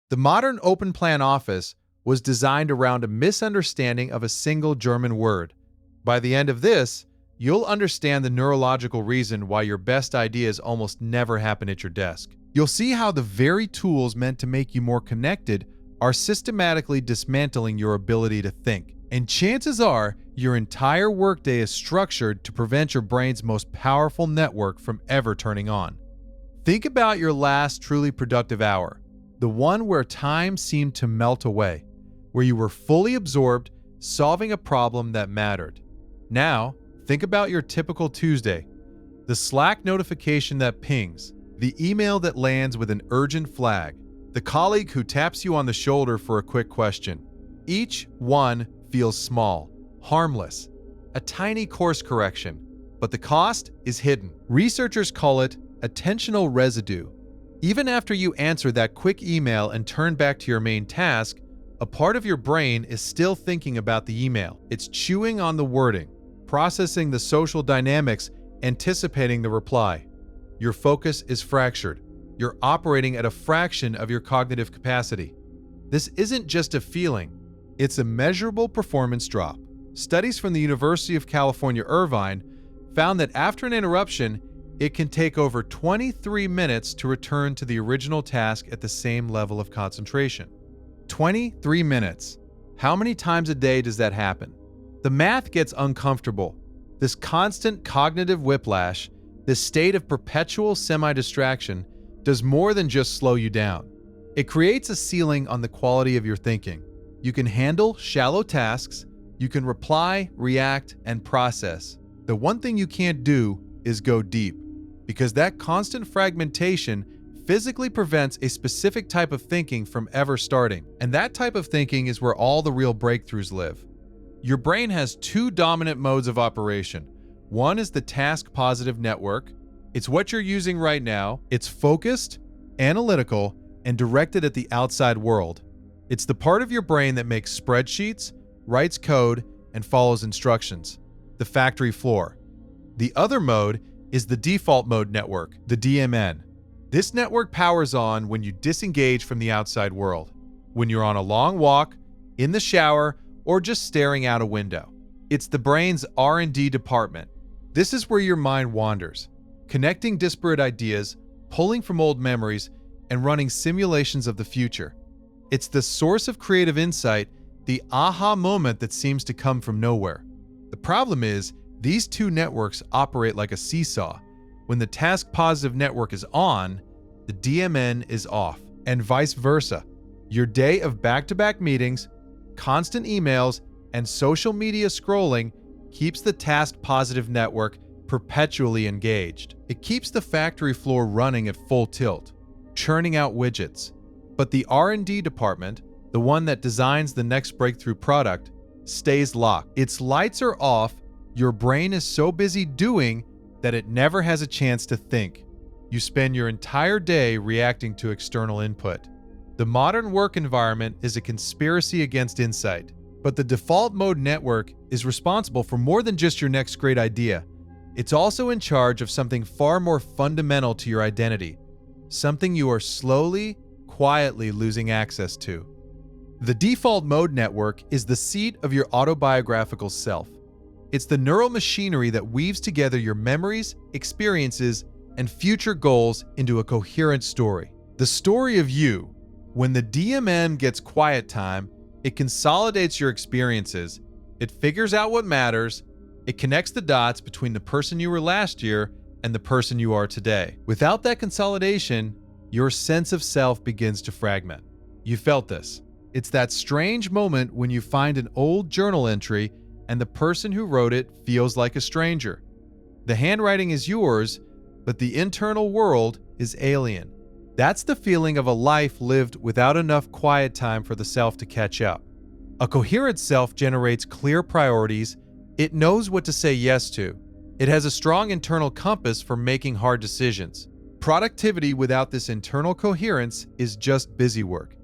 The modern open-plan office was designed around a misunderstanding of a single German word. By the end of this, you'll understand the neurological reason why your best ideas almost never happen at your desk. You'll see how the very tools meant to make you more connected are systematically dismantling your ability to think. And chances are, your entire workday is structured to prevent your brain's most powerful network from ever turning on. Think about your last truly productive hour, the one where time seemed to melt away, where you were fully absorbed, solving a problem that mattered. Now, think about your typical Tuesday, the Slack notification that pings, the email that lands with an urgent flag, the colleague who taps you on the shoulder for a quick question. Each one feels small, harmless, a tiny course correction, but the cost is hidden. Researchers call it attentional residue. Even after you answer that quick email and turn back to your main task, a part of your brain is still thinking about the email. It's chewing on the wording, processing the social dynamics, anticipating the reply. Your focus is fractured. You're operating at a fraction of your cognitive capacity. This isn't just a feeling, it's a measurable performance drop. Studies from the University of California, Irvine found that after an interruption, it can take over 23 minutes to return to the original task at the same level of concentration. 23 minutes. How many times a day does that happen? The math gets uncomfortable. This constant cognitive whiplash, this state of perpetual semi-distraction, does more than just slow you down. It creates a ceiling on the quality of your thinking. You can handle shallow tasks, you can reply, react, and process. The one thing you can't do is go deep, because that constant fragmentation physically prevents a specific type of thinking from ever starting. And that type of thinking is where all the real breakthroughs live. Your brain has two dominant modes of operation. One is the task-positive network. It's what you're using right now. It's focused, analytical, and directed at the outside world. It's the part of your brain that makes spreadsheets, writes code, and follows instructions. The factory floor. The other mode is the default mode network, the DMN. This network powers on when you disengage from the outside world, when you're on a long walk, in the shower, or just staring out a window. It's the brain's R&D department. This is where your mind wanders, connecting disparate ideas, pulling from old memories, and running simulations of the future. It's the source of creative insight, the aha moment that seems to come from nowhere. The problem is, these two networks operate like a seesaw. When the task-positive network is on, the DMN is off, and vice versa. Your day of back-to-back meetings, constant emails, and social media scrolling keeps the task-positive network perpetually engaged. It keeps the factory floor running at full tilt, churning out widgets. But the R&D department, the one that designs the next breakthrough product, stays locked. Its lights are off, your brain is so busy doing that it never has a chance to think. You spend your entire day reacting to external input. The modern work environment is a conspiracy against insight. But the default mode network is responsible for more than just your next great idea. It's also in charge of something far more fundamental to your identity, something you are slowly, quietly losing access to. The default mode network is the seat of your autobiographical self. It's the neural machinery that weaves together your memories, experiences, and future goals into a coherent story. The story of you. When the DMN gets quiet time, it consolidates your experiences, it figures out what matters, it connects the dots between the person you were last year and the person you are today. Without that consolidation, your sense of self begins to fragment. You felt this. It's that strange moment when you find an old journal entry and the person who wrote it feels like a stranger. The handwriting is yours, but the internal world is alien. That's the feeling of a life lived without enough quiet time for the self to catch up. A coherent self generates clear priorities. It knows what to say yes to. It has a strong internal compass for making hard decisions. Productivity without this internal coherence is just busy work.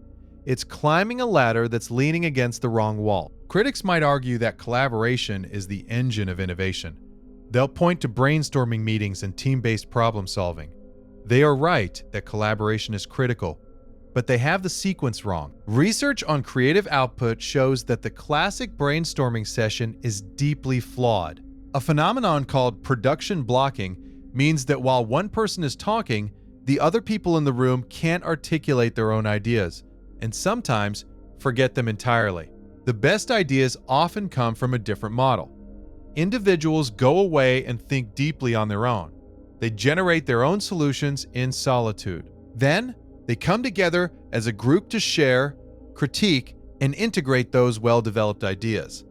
It's climbing a ladder that's leaning against the wrong wall. Critics might argue that collaboration is the engine of innovation. They'll point to brainstorming meetings and team-based problem solving. They are right that collaboration is critical, but they have the sequence wrong. Research on creative output shows that the classic brainstorming session is deeply flawed. A phenomenon called production blocking means that while one person is talking, the other people in the room can't articulate their own ideas, and sometimes forget them entirely. The best ideas often come from a different model. Individuals go away and think deeply on their own. They generate their own solutions in solitude. Then, they come together as a group to share, critique, and integrate those well-developed ideas.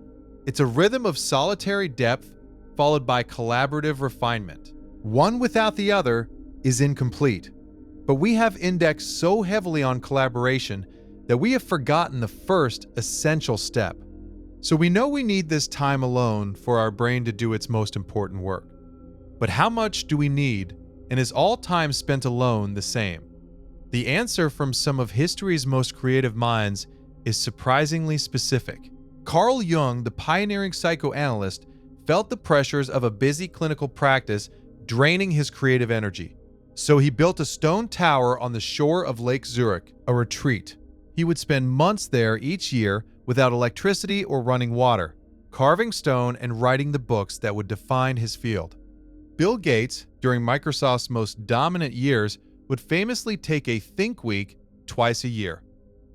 It's a rhythm of solitary depth followed by collaborative refinement. One without the other is incomplete. But we have indexed so heavily on collaboration that we have forgotten the first essential step. So we know we need this time alone for our brain to do its most important work. But how much do we need, and is all time spent alone the same? The answer from some of history's most creative minds is surprisingly specific. Carl Jung, the pioneering psychoanalyst, felt the pressures of a busy clinical practice draining his creative energy. So he built a stone tower on the shore of Lake Zurich, a retreat. He would spend months there each year without electricity or running water, carving stone and writing the books that would define his field. Bill Gates, during Microsoft's most dominant years, would famously take a think week twice a year.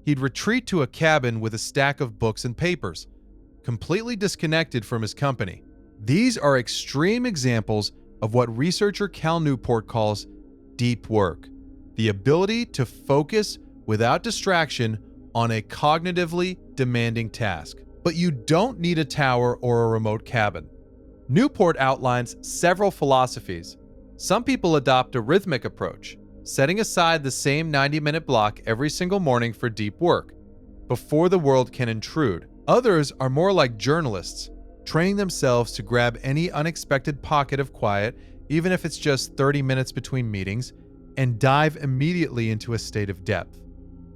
He'd retreat to a cabin with a stack of books and papers, completely disconnected from his company. These are extreme examples of what researcher Cal Newport calls deep work, the ability to focus without distraction on a cognitively demanding task. But you don't need a tower or a remote cabin. Newport outlines several philosophies. Some people adopt a rhythmic approach, setting aside the same 90-minute block every single morning for deep work, before the world can intrude. Others are more like journalists, training themselves to grab any unexpected pocket of quiet, even if it's just 30 minutes between meetings, and dive immediately into a state of depth.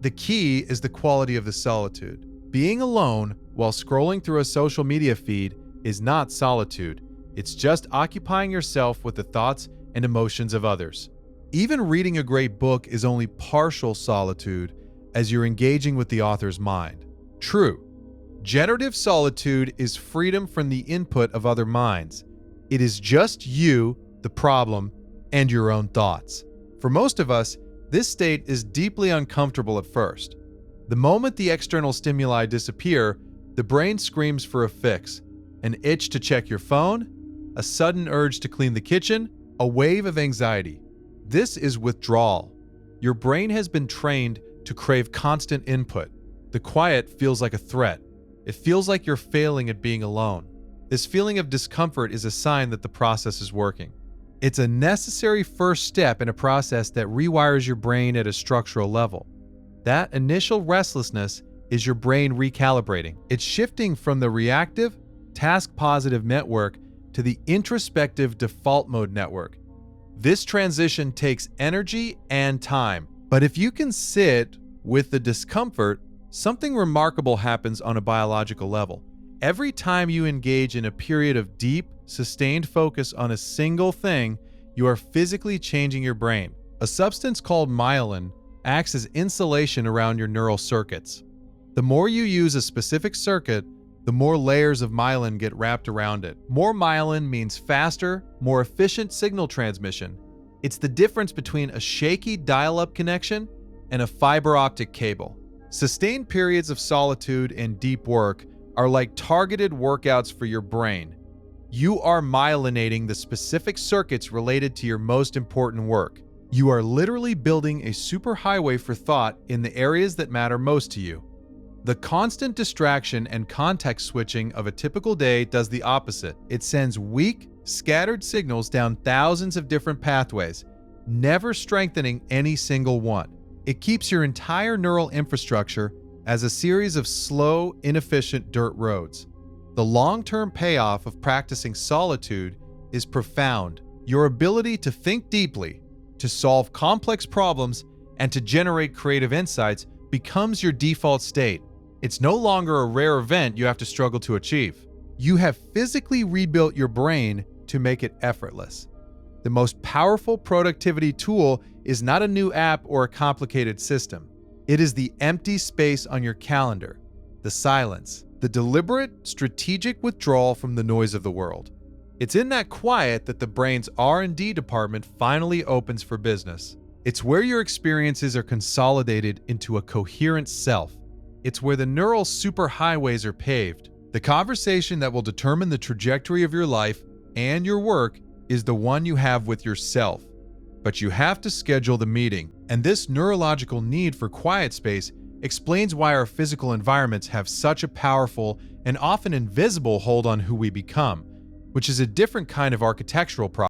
The key is the quality of the solitude. Being alone while scrolling through a social media feed is not solitude. It's just occupying yourself with the thoughts and emotions of others. Even reading a great book is only partial solitude, as you're engaging with the author's mind. True, generative solitude is freedom from the input of other minds. It is just you, the problem, and your own thoughts. For most of us, this state is deeply uncomfortable at first. The moment the external stimuli disappear, the brain screams for a fix, an itch to check your phone, a sudden urge to clean the kitchen, a wave of anxiety. This is withdrawal. Your brain has been trained to crave constant input. The quiet feels like a threat. It feels like you're failing at being alone. This feeling of discomfort is a sign that the process is working. It's a necessary first step in a process that rewires your brain at a structural level. That initial restlessness is your brain recalibrating. It's shifting from the reactive, task-positive network to the introspective default mode network. This transition takes energy and time. But if you can sit with the discomfort, something remarkable happens on a biological level. Every time you engage in a period of deep, sustained focus on a single thing, you are physically changing your brain. A substance called myelin acts as insulation around your neural circuits. The more you use a specific circuit, the more layers of myelin get wrapped around it. More myelin means faster, more efficient signal transmission. It's the difference between a shaky dial-up connection and a fiber optic cable. Sustained periods of solitude and deep work are like targeted workouts for your brain. You are myelinating the specific circuits related to your most important work. You are literally building a superhighway for thought in the areas that matter most to you. The constant distraction and context switching of a typical day does the opposite. It sends weak, scattered signals down thousands of different pathways, never strengthening any single one. It keeps your entire neural infrastructure as a series of slow, inefficient dirt roads. The long-term payoff of practicing solitude is profound. Your ability to think deeply, to solve complex problems, and to generate creative insights becomes your default state. It's no longer a rare event you have to struggle to achieve. You have physically rebuilt your brain to make it effortless. The most powerful productivity tool is not a new app or a complicated system. It is the empty space on your calendar, the silence, the deliberate, strategic withdrawal from the noise of the world. It's in that quiet that the brain's R&D department finally opens for business. It's where your experiences are consolidated into a coherent self. It's where the neural superhighways are paved. The conversation that will determine the trajectory of your life and your work is the one you have with yourself. But you have to schedule the meeting, and this neurological need for quiet space explains why our physical environments have such a powerful and often invisible hold on who we become, which is a different kind of architectural problem.